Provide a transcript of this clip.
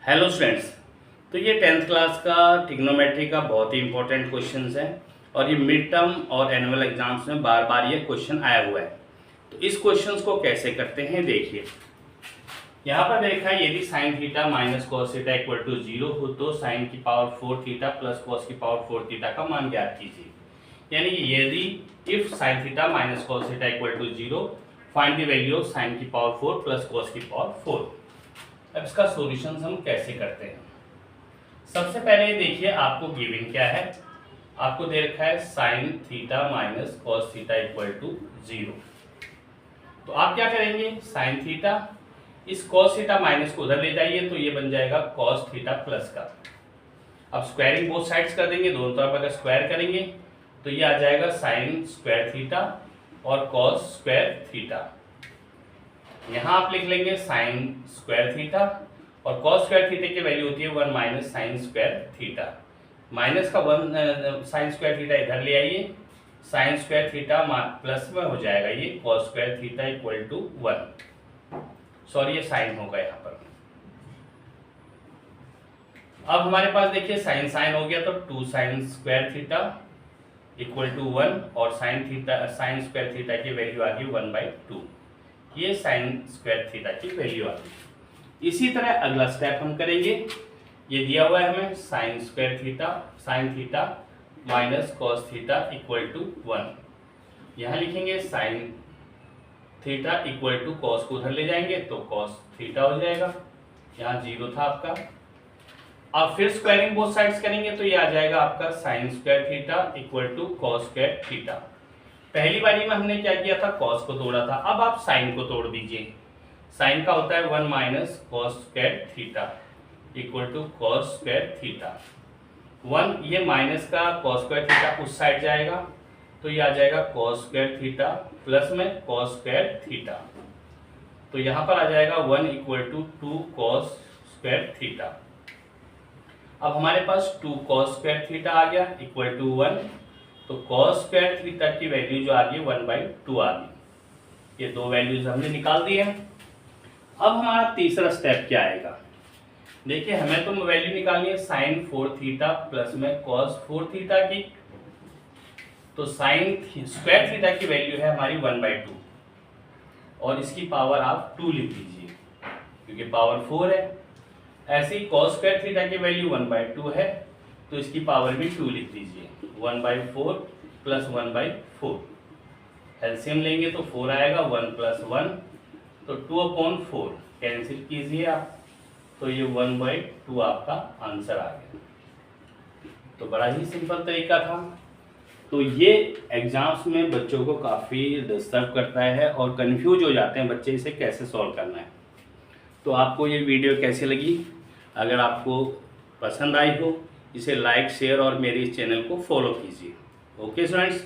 Hello students. तो ये 10th class का ट्रिग्नोमेट्री का बहुत ही इंपॉर्टेंट क्वेश्चंस है और ये मिड टर्म और एनुअल एग्जाम्स में बार बार ये क्वेश्चन आया हुआ है। तो इस क्वेश्चंस को कैसे करते हैं देखिए। यहाँ पर देखा है यदि sine theta minus cos theta equal to 0 हो तो साइन की पावर 4 थीटा प्लस कॉस की पावर 4 थीटा का मान ज्ञात कीजिए। यानी कि यदि if sine theta minus cos theta equal to 0 find the value of sine की पावर 4 प्लस कॉस की पावर 4। अब इसका सॉल्यूशन हम कैसे करते हैं। सबसे पहले देखिए आपको गिवन क्या है। आपको दे रखा है sine theta minus cos theta equal to 0। तो आप क्या करेंगे, साइन थीटा इस कॉस थीटा माइनस को उधर ले जाइए तो ये बन जाएगा कॉस थीटा प्लस का। अब स्क्वायरिंग बोथ साइड्स कर देंगे, दोनों तरफ अगर स्क्वायर करेंगे तो ये आ जाएगा साइन स्क्वायर थीटा और कॉस स्क्वायर थीटा। यहाँ आप लिख लेंगे साइन स्क्वायर थीटा और कॉस स्क्वायर थीटा की वैल्यू होती है 1 minus sign square theta. Minus का 1 साइन स्क्वायर थीटा इधर ले आइए, साइन स्क्वायर थीटा प्लस में हो जाएगा ये cos square theta equal to 1। Sorry ये साइन होगा यहाँ पर। अब हमारे पास देखिए साइन साइन हो गया तो 2 sine square theta equal to 1 और sine theta sine square theta की वैल्यू आ गई 1/2। ये साइन स्क्वायर थीटा की वैल्यू आ गई। इसी तरह अगला स्टेप हम करेंगे। ये दिया हुआ है हमें sine square theta sine theta minus cos theta equal to 1। यहाँ लिखेंगे sine theta equal to cos को उधर ले जाएंगे तो कॉस थीटा हो जाएगा, यहाँ 0 था आपका। अब फिर स्क्वायरिंग बोथ साइड्स करेंगे तो ये आ जाएगा आपका sine square theta equal to cos square theta. पहली बारी में हमने क्या किया था, कॉस को तोड़ा था। अब आप साइन को तोड़ दीजिए। साइन का होता है 1 minus cos square theta equal to cos square theta. 1 ये माइनस का कॉस स्क्वायर थीटा उस साइड जाएगा तो ये आ जाएगा कॉस स्क्वायर थीटा प्लस में कॉस स्क्वायर थीटा। तो यहाँ पर आ जाएगा 1 equal to 2 cos square theta. अब हमारे पास 2 कॉस स्क्वायर थीटा आ गया इक्वल टू 1। तो कॉस स्क्वायर थीटा की वैल्यू जो आ गई 1/2 आ गई। ये दो वैल्यूज हमने निकाल दी है। अब हमारा तीसरा स्टेप क्या आएगा, देखिए हमें तो वैल्यू निकालनी है साइन 4 थीटा प्लस में कॉस 4 थीटा की। तो साइन स्क्वायर थीटा की वैल्यू है हमारी 1/2 और इसकी पावर आप 2 लिख दीजिए क्योंकि पावर 4 है। ऐसे ही कॉस स्क्वायर थीटा की वैल्यू 1/2 है तो इसकी पावर भी 2 लिख दीजिए। 1/4 प्लस 1/4 एलसीएम लेंगे तो 4 आएगा, 1 प्लस 1 तो 2/4 कैंसिल कीजिए आप तो ये 1/2 आपका आंसर आ गया। तो बड़ा ही सिंपल तरीका था। तो ये एग्जाम्स में बच्चों को काफ़ी डिस्टर्ब करता है और कंफ्यूज हो जाते हैं बच्चे इसे कैसे सॉल्व करना है। तो आपको ये वीडियो कैसी लगी, अगर आपको पसंद आई हो इसे लाइक शेयर और मेरे इस चैनल को फॉलो कीजिए। Okay students.